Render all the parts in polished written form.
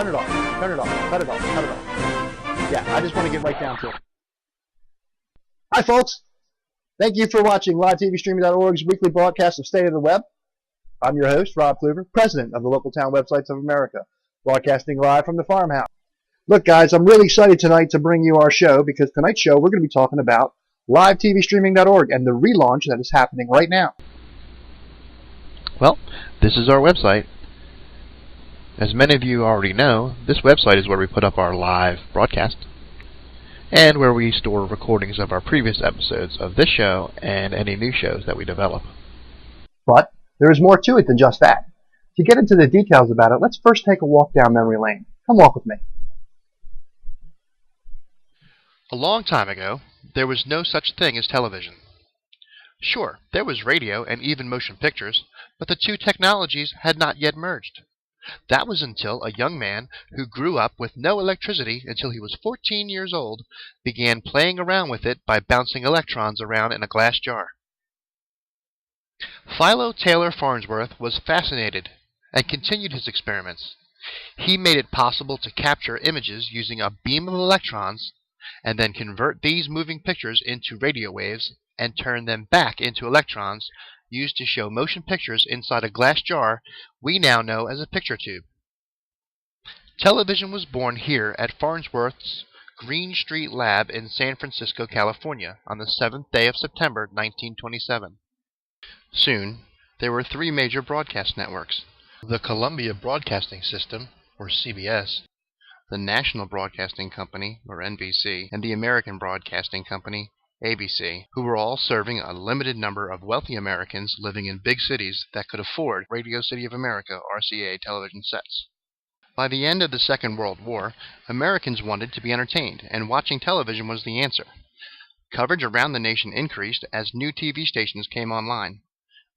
Turn it off. Turn it off. Cut it off. Cut it off. Yeah, I just want to get right down to it. Hi, folks. Thank you for watching LiveTVStreaming.org's weekly broadcast of State of the Web. I'm your host, Rob Kluver, president of the Local Town Websites of America, broadcasting live from the farmhouse. Look, guys, I'm really excited tonight to bring you our show because tonight's show we're going to be talking about LiveTVStreaming.org and the relaunch that is happening right now. Well, this is our website. As many of you already know, this website is where we put up our live broadcast and where we store recordings of our previous episodes of this show and any new shows that we develop. But there is more to it than just that. To get into the details about it, let's first take a walk down memory lane. Come walk with me. A long time ago, there was no such thing as television. Sure, there was radio and even motion pictures, but the two technologies had not yet merged. That was until a young man who grew up with no electricity until he was 14 years old began playing around with it by bouncing electrons around in a glass jar. Philo Taylor Farnsworth was fascinated and continued his experiments. He made it possible to capture images using a beam of electrons and then convert these moving pictures into radio waves and turn them back into electrons used to show motion pictures inside a glass jar we now know as a picture tube. Television was born here at Farnsworth's Green Street Lab in San Francisco, California on the 7th day of September 1927. Soon, there were three major broadcast networks: the Columbia Broadcasting System, or CBS, the National Broadcasting Company, or NBC, and the American Broadcasting Company, ABC, who were all serving a limited number of wealthy Americans living in big cities that could afford Radio City of America RCA television sets. By the end of the Second World War, Americans wanted to be entertained, and watching television was the answer. Coverage around the nation increased as new TV stations came online.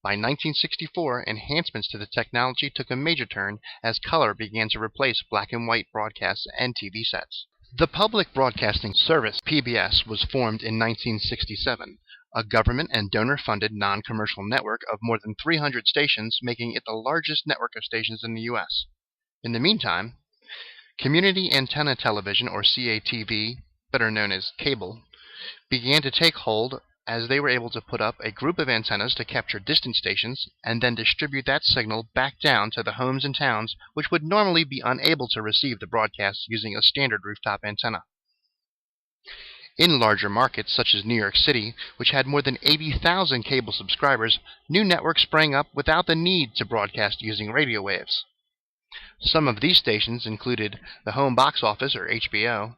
By 1964, enhancements to the technology took a major turn as color began to replace black and white broadcasts and TV sets. The Public Broadcasting Service, PBS, was formed in 1967, a government and donor-funded non-commercial network of more than 300 stations, making it the largest network of stations in the U.S. In the meantime, Community Antenna Television, or CATV, better known as cable, began to take hold as they were able to put up a group of antennas to capture distant stations and then distribute that signal back down to the homes and towns which would normally be unable to receive the broadcasts using a standard rooftop antenna. In larger markets such as New York City, which had more than 80,000 cable subscribers, new networks sprang up without the need to broadcast using radio waves. Some of these stations included the Home Box Office, or HBO,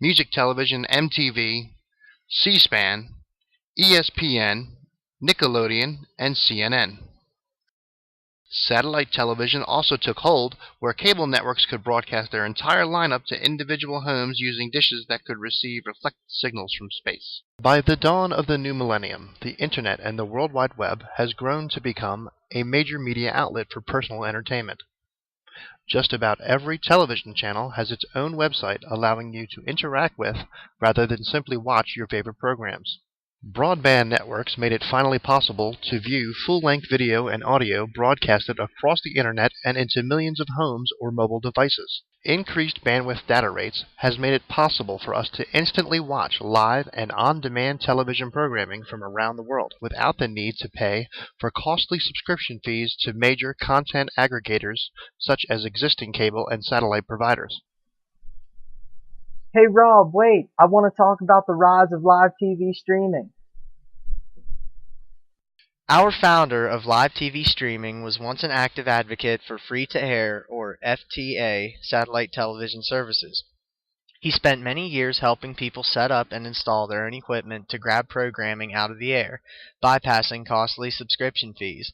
Music Television, MTV, C-SPAN, ESPN, Nickelodeon, and CNN. Satellite television also took hold, where cable networks could broadcast their entire lineup to individual homes using dishes that could receive reflected signals from space. By the dawn of the new millennium, the Internet and the World Wide Web has grown to become a major media outlet for personal entertainment. Just about every television channel has its own website allowing you to interact with rather than simply watch your favorite programs. Broadband networks made it finally possible to view full-length video and audio broadcasted across the Internet and into millions of homes or mobile devices. Increased bandwidth data rates has made it possible for us to instantly watch live and on-demand television programming from around the world without the need to pay for costly subscription fees to major content aggregators such as existing cable and satellite providers. Hey Rob, wait, I want to talk about the rise of live TV streaming. Our founder of live TV streaming was once an active advocate for free-to-air, or FTA, satellite television services. He spent many years helping people set up and install their own equipment to grab programming out of the air, bypassing costly subscription fees.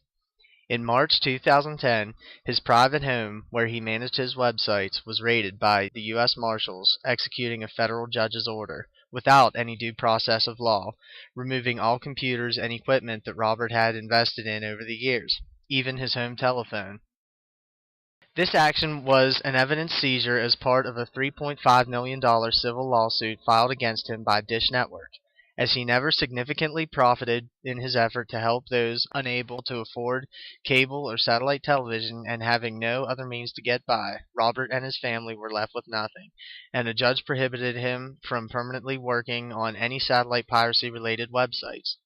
In March 2010, his private home, where he managed his websites, was raided by the U.S. Marshals, executing a federal judge's order, without any due process of law, removing all computers and equipment that Robert had invested in over the years, even his home telephone. This action was an evidence seizure as part of a $3.5 million civil lawsuit filed against him by Dish Network, as he never significantly profited in his effort to help those unable to afford cable or satellite television and having no other means to get by. Robert and his family were left with nothing, and a judge prohibited him from permanently working on any satellite piracy-related websites.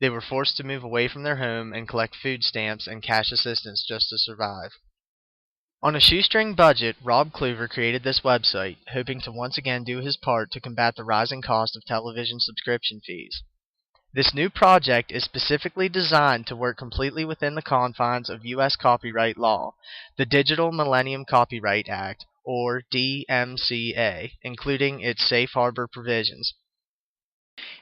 They were forced to move away from their home and collect food stamps and cash assistance just to survive. On a shoestring budget, Rob Kluver created this website, hoping to once again do his part to combat the rising cost of television subscription fees. This new project is specifically designed to work completely within the confines of U.S. copyright law, the Digital Millennium Copyright Act, or DMCA, including its safe harbor provisions.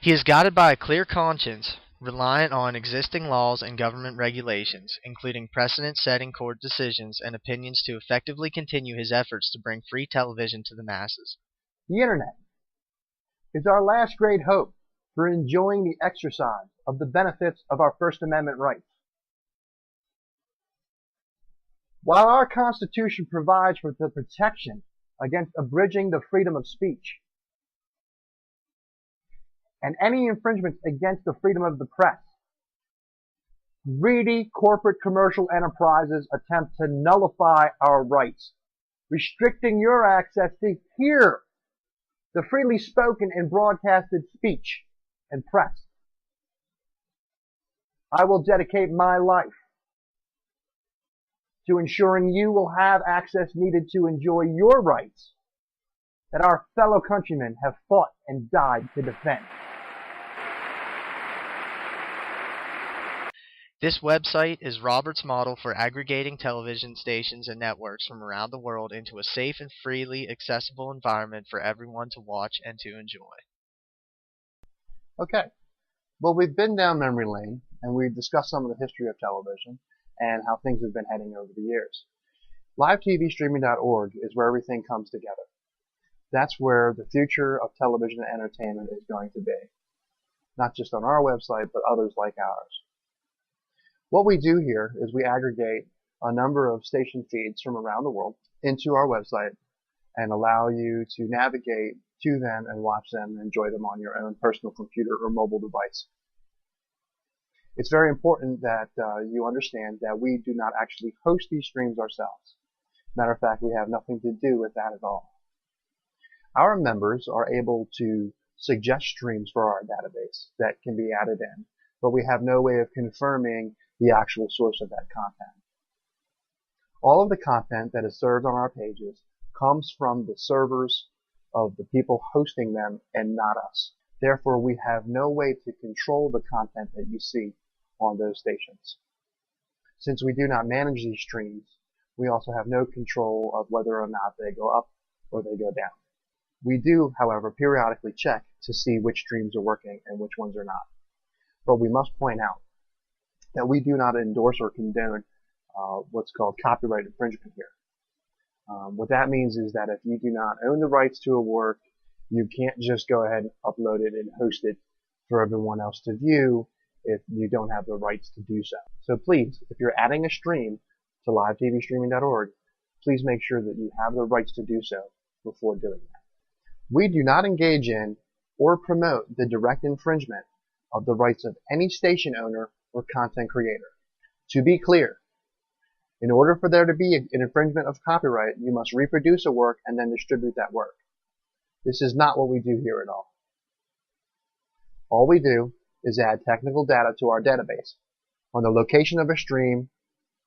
He is guided by a clear conscience, reliant on existing laws and government regulations, including precedent-setting court decisions and opinions to effectively continue his efforts to bring free television to the masses. The Internet is our last great hope for enjoying the exercise of the benefits of our First Amendment rights. While our Constitution provides for the protection against abridging the freedom of speech and any infringements against the freedom of the press, greedy corporate commercial enterprises attempt to nullify our rights, restricting your access to hear the freely spoken and broadcasted speech and press. I will dedicate my life to ensuring you will have access needed to enjoy your rights that our fellow countrymen have fought and died to defend. This website is Robert's model for aggregating television stations and networks from around the world into a safe and freely accessible environment for everyone to watch and to enjoy. Okay, well, we've been down memory lane and we've discussed some of the history of television and how things have been heading over the years. LiveTVStreaming.org is where everything comes together. That's where the future of television and entertainment is going to be. Not just on our website, but others like ours. What we do here is we aggregate a number of station feeds from around the world into our website and allow you to navigate to them and watch them and enjoy them on your own personal computer or mobile device. It's very important that you understand that we do not actually host these streams ourselves. Matter of fact, we have nothing to do with that at all. Our members are able to suggest streams for our database that can be added in, but we have no way of confirming the actual source of that content. All of the content that is served on our pages comes from the servers of the people hosting them and not us. Therefore, we have no way to control the content that you see on those stations. Since we do not manage these streams, we also have no control of whether or not they go up or they go down. We do, however, periodically check to see which streams are working and which ones are not. But we must point out that we do not endorse or condone what's called copyright infringement here. What that means is that if you do not own the rights to a work, you can't just go ahead and upload it and host it for everyone else to view if you don't have the rights to do so. So please, if you're adding a stream to livetvstreaming.org, please make sure that you have the rights to do so before doing that. We do not engage in or promote the direct infringement of the rights of any station owner or content creator. To be clear, in order for there to be an infringement of copyright, you must reproduce a work and then distribute that work. This is not what we do here at all. All we do is add technical data to our database on the location of a stream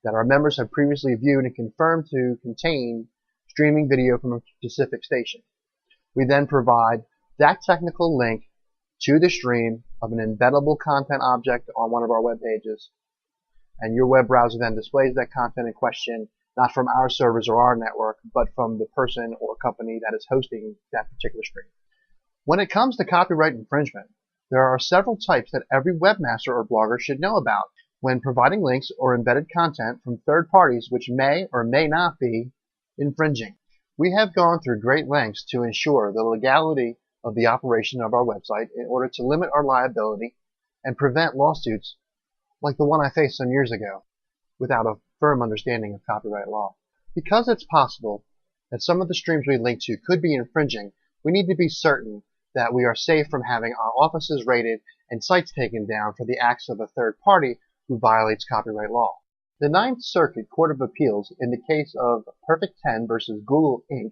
that our members have previously viewed and confirmed to contain streaming video from a specific station. We then provide that technical link to the stream of an embeddable content object on one of our web pages, and your web browser then displays that content in question, not from our servers or our network, but from the person or company that is hosting that particular stream. When it comes to copyright infringement, there are several types that every webmaster or blogger should know about when providing links or embedded content from third parties which may or may not be infringing. We have gone through great lengths to ensure the legality of the operation of our website in order to limit our liability and prevent lawsuits like the one I faced some years ago without a firm understanding of copyright law. Because it's possible that some of the streams we link to could be infringing, we need to be certain that we are safe from having our offices raided and sites taken down for the acts of a third party who violates copyright law. The Ninth Circuit Court of Appeals, in the case of Perfect 10 versus Google Inc.,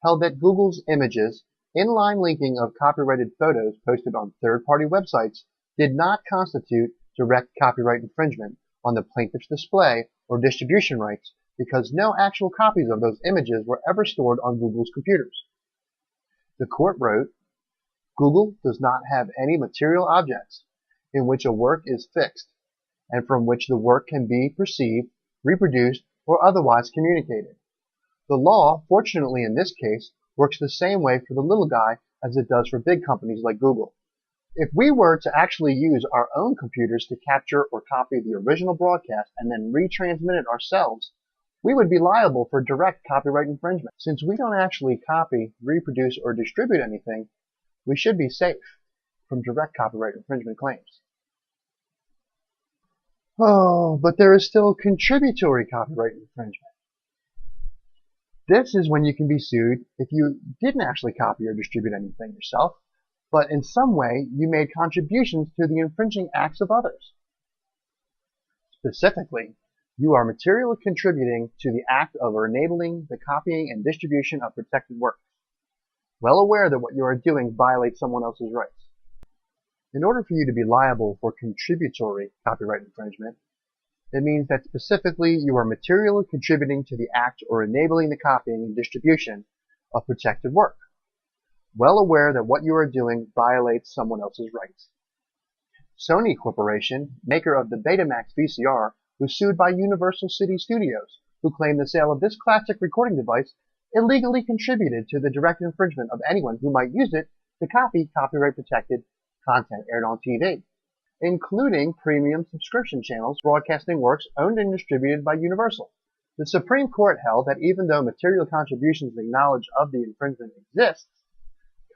held that Google's images, inline linking of copyrighted photos posted on third-party websites, did not constitute direct copyright infringement on the plaintiff's display or distribution rights because no actual copies of those images were ever stored on Google's computers. The court wrote, Google does not have any material objects in which a work is fixed and from which the work can be perceived, reproduced, or otherwise communicated. The law, fortunately in this case, works the same way for the little guy as it does for big companies like Google. If we were to actually use our own computers to capture or copy the original broadcast and then retransmit it ourselves, we would be liable for direct copyright infringement. Since we don't actually copy, reproduce, or distribute anything, we should be safe from direct copyright infringement claims. Oh, but there is still contributory copyright infringement. This is when you can be sued if you didn't actually copy or distribute anything yourself, but in some way you made contributions to the infringing acts of others. Specifically, you are materially contributing to the act of or enabling the copying and distribution of protected works, well aware that what you are doing violates someone else's rights. In order for you to be liable for contributory copyright infringement, it means that specifically you are materially contributing to the act or enabling the copying and distribution of protected work, well aware that what you are doing violates someone else's rights. Sony Corporation, maker of the Betamax VCR, was sued by Universal City Studios, who claimed the sale of this classic recording device illegally contributed to the direct infringement of anyone who might use it to copy copyright-protected content aired on TV, including premium subscription channels broadcasting works owned and distributed by Universal. The Supreme Court held that even though material contributions and knowledge of the infringement exists,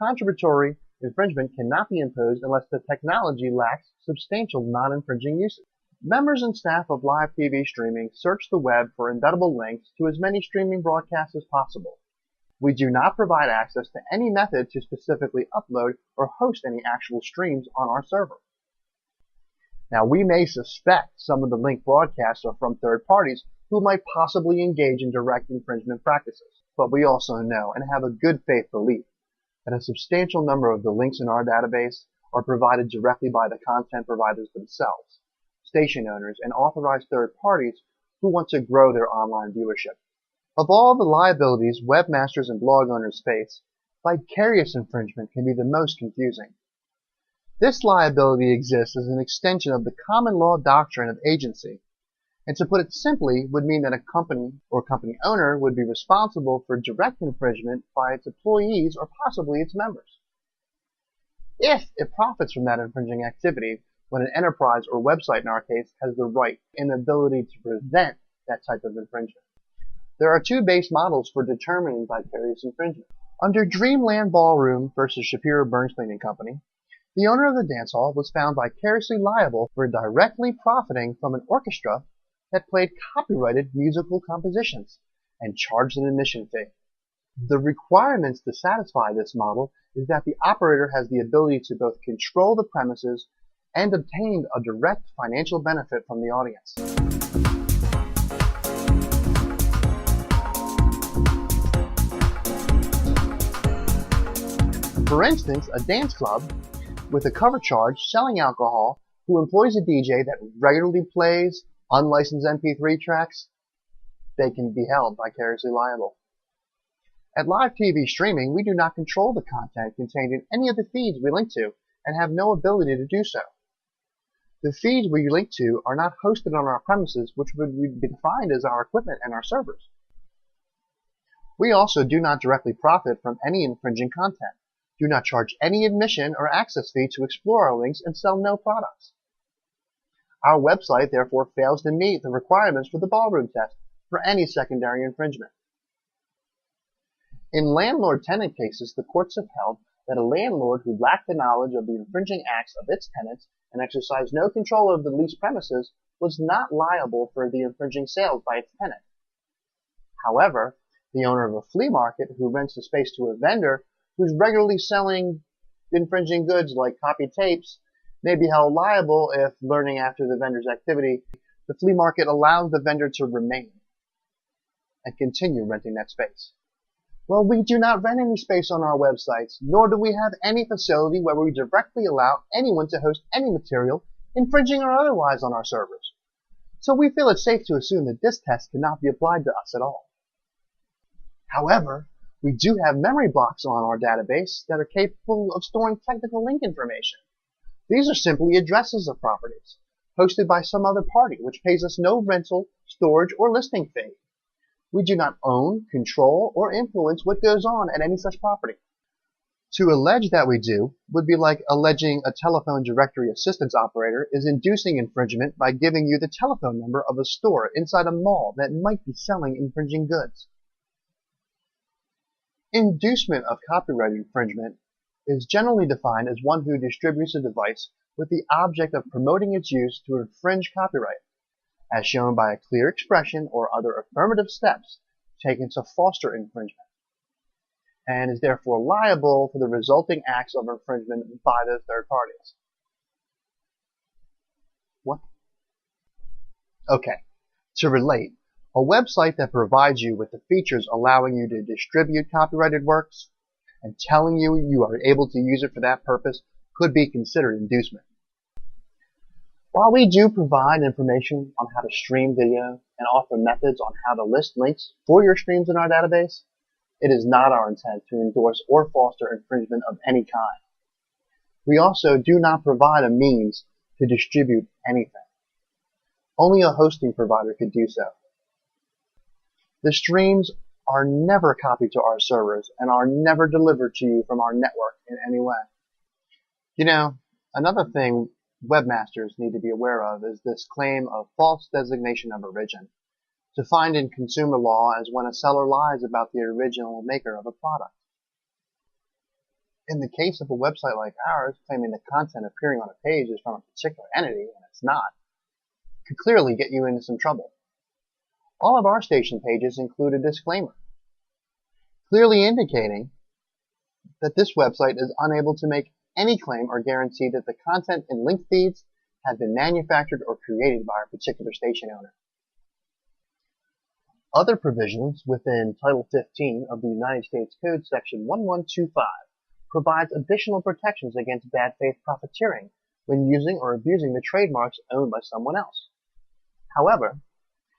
contributory infringement cannot be imposed unless the technology lacks substantial non-infringing uses. Members and staff of live TV streaming search the web for embeddable links to as many streaming broadcasts as possible. We do not provide access to any method to specifically upload or host any actual streams on our server. Now, we may suspect some of the link broadcasts are from third parties who might possibly engage in direct infringement practices, but we also know and have a good faith belief that a substantial number of the links in our database are provided directly by the content providers themselves, station owners, and authorized third parties who want to grow their online viewership. Of all the liabilities webmasters and blog owners face, vicarious infringement can be the most confusing. This liability exists as an extension of the common law doctrine of agency, and to put it simply would mean that a company or company owner would be responsible for direct infringement by its employees or possibly its members, if it profits from that infringing activity when an enterprise or website in our case has the right and ability to prevent that type of infringement. There are two base models for determining vicarious infringement. Under Dreamland Ballroom versus Shapiro Bernstein and Company, the owner of the dance hall was found vicariously liable for directly profiting from an orchestra that played copyrighted musical compositions and charged an admission fee. The requirements to satisfy this model is that the operator has the ability to both control the premises and obtain a direct financial benefit from the audience. For instance, a dance club with a cover charge selling alcohol who employs a DJ that regularly plays unlicensed MP3 tracks, they can be held vicariously liable. At live TV streaming, we do not control the content contained in any of the feeds we link to and have no ability to do so. The feeds we link to are not hosted on our premises, which would be defined as our equipment and our servers. We also do not directly profit from any infringing content, do not charge any admission or access fee to explore our links, and sell no products. Our website therefore fails to meet the requirements for the ballroom test for any secondary infringement. In landlord-tenant cases, the courts have held that a landlord who lacked the knowledge of the infringing acts of its tenants and exercised no control of the leased premises was not liable for the infringing sales by its tenant. However, the owner of a flea market who rents the space to a vendor who's regularly selling infringing goods like copied tapes may be held liable if, learning after the vendor's activity, the flea market allows the vendor to remain and continue renting that space. Well, we do not rent any space on our websites, nor do we have any facility where we directly allow anyone to host any material, infringing or otherwise, on our servers. So we feel it's safe to assume that this test cannot be applied to us at all. However, we do have memory blocks on our database that are capable of storing technical link information. These are simply addresses of properties, hosted by some other party, which pays us no rental, storage, or listing fee. We do not own, control, or influence what goes on at any such property. To allege that we do would be like alleging a telephone directory assistance operator is inducing infringement by giving you the telephone number of a store inside a mall that might be selling infringing goods. Inducement of copyright infringement is generally defined as one who distributes a device with the object of promoting its use to infringe copyright, as shown by a clear expression or other affirmative steps taken to foster infringement, and is therefore liable for the resulting acts of infringement by those third parties. What? Okay, to relate, a website that provides you with the features allowing you to distribute copyrighted works and telling you you are able to use it for that purpose could be considered inducement. While we do provide information on how to stream video and offer methods on how to list links for your streams in our database, it is not our intent to endorse or foster infringement of any kind. We also do not provide a means to distribute anything. Only a hosting provider could do so. The streams are never copied to our servers and are never delivered to you from our network in any way. You know, another thing webmasters need to be aware of is this claim of false designation of origin, defined in consumer law as when a seller lies about the original maker of a product. In the case of a website like ours, claiming the content appearing on a page is from a particular entity when it's not, could clearly get you into some trouble. All of our station pages include a disclaimer, clearly indicating that this website is unable to make any claim or guarantee that the content and link feeds have been manufactured or created by a particular station owner. Other provisions within Title 15 of the United States Code Section 1125 provides additional protections against bad faith profiteering when using or abusing the trademarks owned by someone else. However,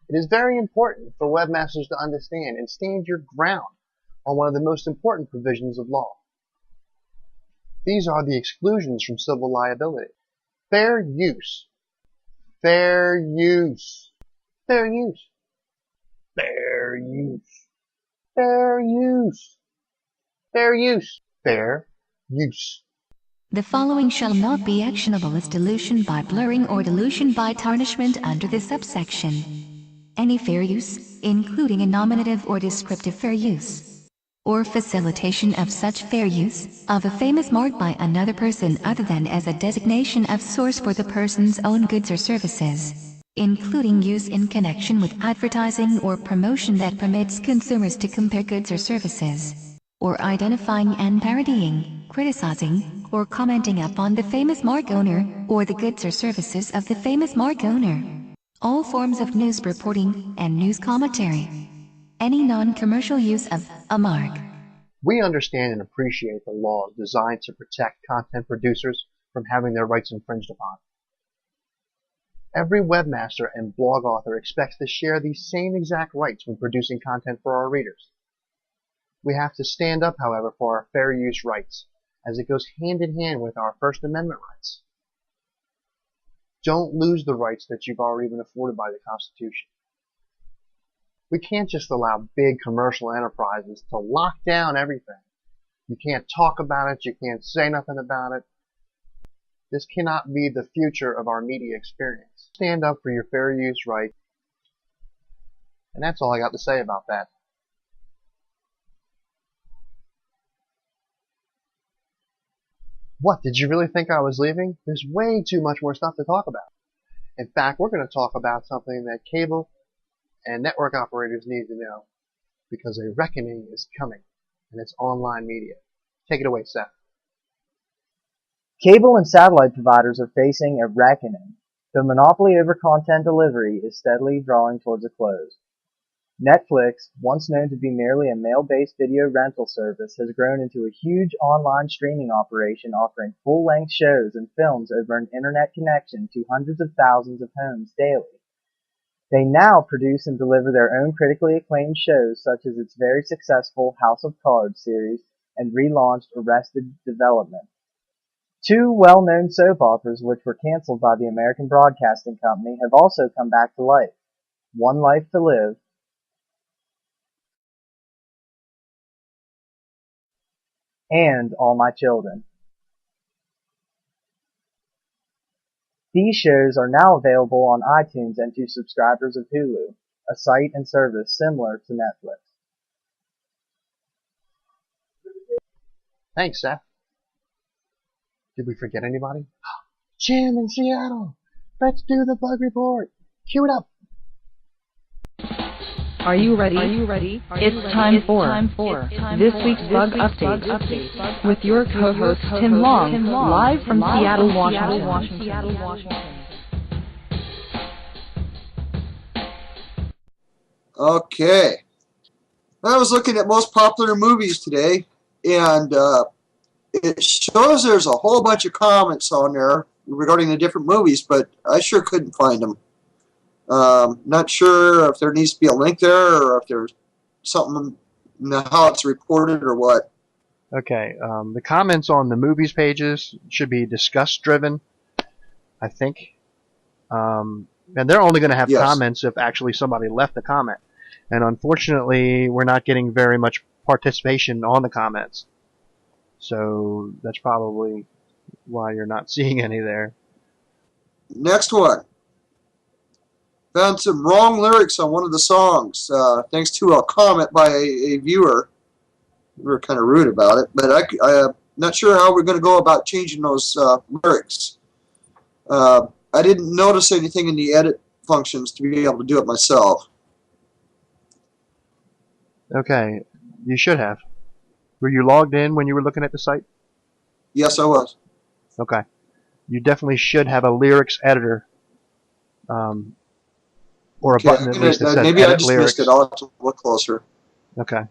it is very important for webmasters to understand and stand your ground on one of the most important provisions of law. These are the exclusions from civil liability. Fair use. Fair use. Fair use. Fair use. Fair use. Fair use. Fair use. The following shall not be actionable as dilution by blurring or dilution by tarnishment under this subsection. Any fair use, including a nominative or descriptive fair use, or facilitation of such fair use of a famous mark by another person other than as a designation of source for the person's own goods or services, including use in connection with advertising or promotion that permits consumers to compare goods or services, or identifying and parodying, criticizing, or commenting upon the famous mark owner, or the goods or services of the famous mark owner. All forms of news reporting and news commentary. Any non-commercial use of a mark. We understand and appreciate the laws designed to protect content producers from having their rights infringed upon. Every webmaster and blog author expects to share these same exact rights when producing content for our readers. We have to stand up, however, for our fair use rights, as it goes hand in hand with our First Amendment rights. Don't lose the rights that you've already been afforded by the Constitution. We can't just allow big commercial enterprises to lock down everything. You can't talk about it, you can't say nothing about it. This cannot be the future of our media experience. Stand up for your fair use right. And that's all I got to say about that. What, did you really think I was leaving? There's way too much more stuff to talk about. In fact, we're going to talk about something that cable and network operators need to know, because a reckoning is coming, and it's online media. Take it away, Seth. Cable and satellite providers are facing a reckoning. The monopoly over content delivery is steadily drawing towards a close. Netflix, once known to be merely a mail-based video rental service, has grown into a huge online streaming operation offering full-length shows and films over an internet connection to hundreds of thousands of homes daily. They now produce and deliver their own critically acclaimed shows such as its very successful House of Cards series and relaunched Arrested Development. Two well-known soap operas which were canceled by the American Broadcasting Company have also come back to life. One Life to Live and All My Children. These shows are now available on iTunes and to subscribers of Hulu, a site and service similar to Netflix. Thanks, Seth. Did we forget anybody? Jim in Seattle. Let's do the bug report. Cue it up. Are you ready? It's time for this week's Bug Update with your co-host Tim Long, live from Seattle, Washington. Okay. I was looking at most popular movies today, and it shows there's a whole bunch of comments on there regarding the different movies, but I sure couldn't find them. Not sure if there needs to be a link there or if there's something in how it's reported or what. Okay, the comments on the movies pages should be discuss driven, I think. And they're only going to have comments if actually somebody left a comment. And unfortunately, we're not getting very much participation on the comments. So that's probably why you're not seeing any there. Next one. Found some wrong lyrics on one of the songs, thanks to a comment by a viewer. We were kind of rude about it, but I'm not sure how we're going to go about changing those lyrics. I didn't notice anything in the edit functions to be able to do it myself. Okay, you should have. Were you logged in when you were looking at the site? Yes, I was. Okay. You definitely should have a lyrics editor. Or a button at least that says maybe edit I just lyrics. missed it. I'll have to look closer. Okay.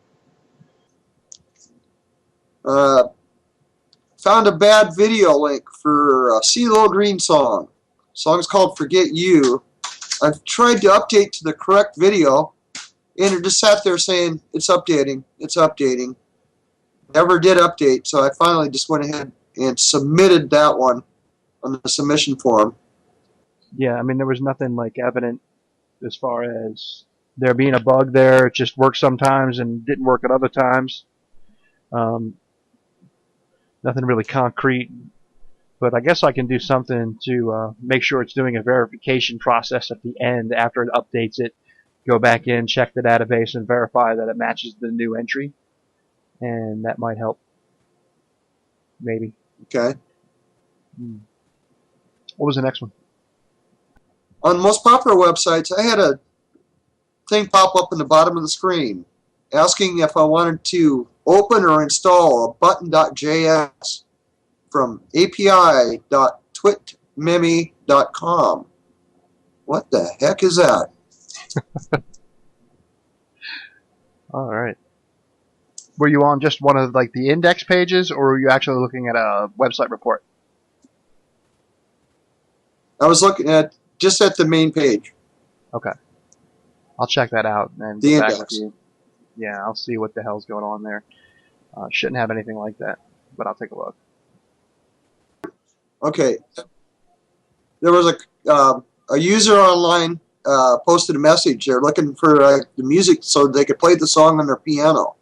Found a bad video link for a CeeLo Green song. The song's called Forget You. I've tried to update to the correct video, and it just sat there saying, it's updating, it's updating. Never did update, so I finally just went ahead and submitted that one on the submission form. Yeah, I mean, there was nothing like evident as far as there being a bug there. It just worked sometimes and didn't work at other times. Nothing really concrete. But I guess I can do something to make sure it's doing a verification process at the end after it updates it. Go back in, check the database, and verify that it matches the new entry. And that might help. Maybe. Okay. What was the next one? On most popular websites, I had a thing pop up in the bottom of the screen asking if I wanted to open or install a button.js from api.twitmeme.com. What the heck is that? All right. Were you on just one of like the index pages, or were you actually looking at a website report? I was looking at just at the main page. Okay. I'll check that out and The get back index. with you. Yeah, I'll see what the hell's going on there. Shouldn't have anything like that, but I'll take a look. Okay. There was a user online posted a message. They're looking for the music so they could play the song on their piano.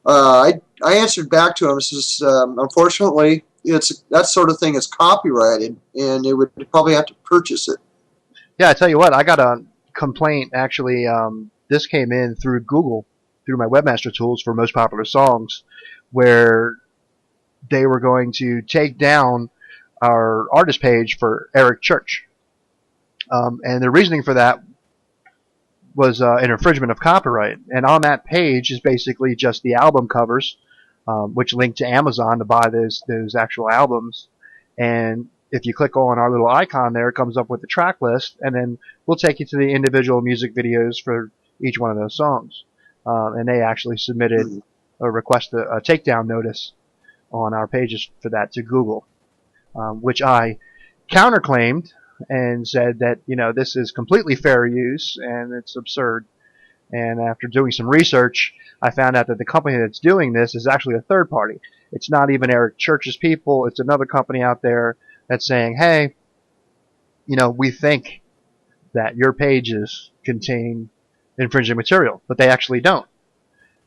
I answered back to him. Says, unfortunately, that sort of thing is copyrighted, and they would probably have to purchase it. Yeah, I tell you what, I got a complaint actually. This came in through Google, through my Webmaster Tools for most popular songs, where they were going to take down our artist page for Eric Church. And the reasoning for that was an infringement of copyright. And on that page is basically just the album covers, which link to Amazon to buy those actual albums. And if you click on our little icon there, it comes up with the track list, and then we'll take you to the individual music videos for each one of those songs. And they actually submitted or requested a takedown notice on our pages for that to Google, which I counterclaimed and said that, this is completely fair use and it's absurd. And after doing some research, I found out that the company that's doing this is actually a third party. It's not even Eric Church's people. It's another company out there that's saying, hey, we think that your pages contain infringing material, but they actually don't.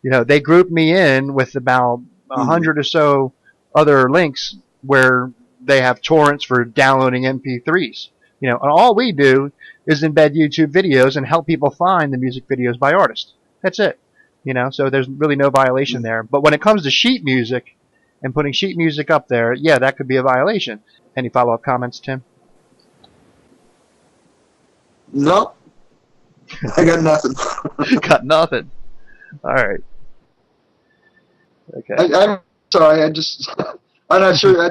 They group me in with about 100 or so other links where they have torrents for downloading MP3s. And all we do is embed YouTube videos and help people find the music videos by artists. That's it. So there's really no violation there. But when it comes to sheet music and putting sheet music up there, yeah, that could be a violation. Any follow-up comments, Tim? No. I got nothing. Got nothing. All right. Okay. I'm sorry. I'm not sure. I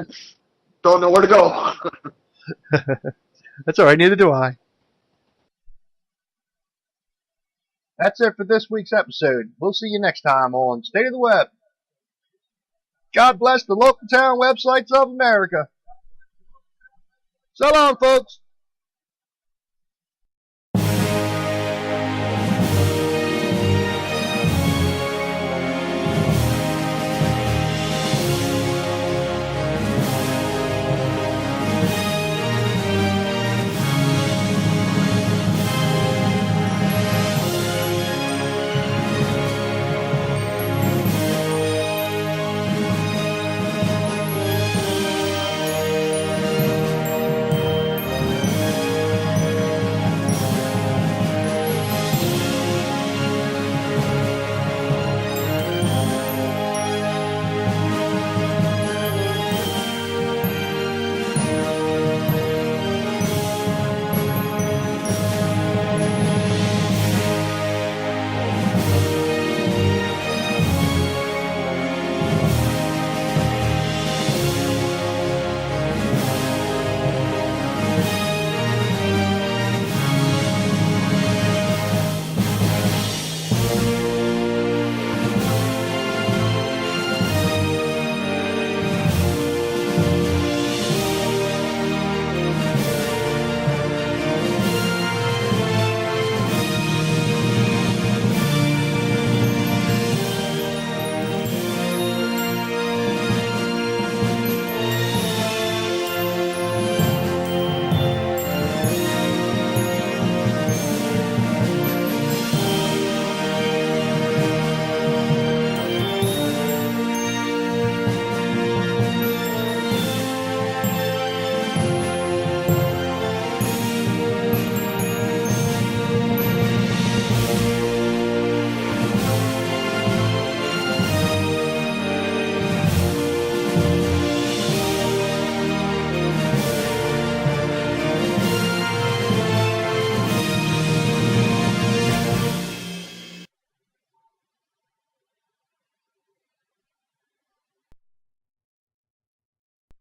don't know where to go. That's all right. Neither do I. That's it for this week's episode. We'll see you next time on State of the Web. God bless the local town websites of America. So long, folks.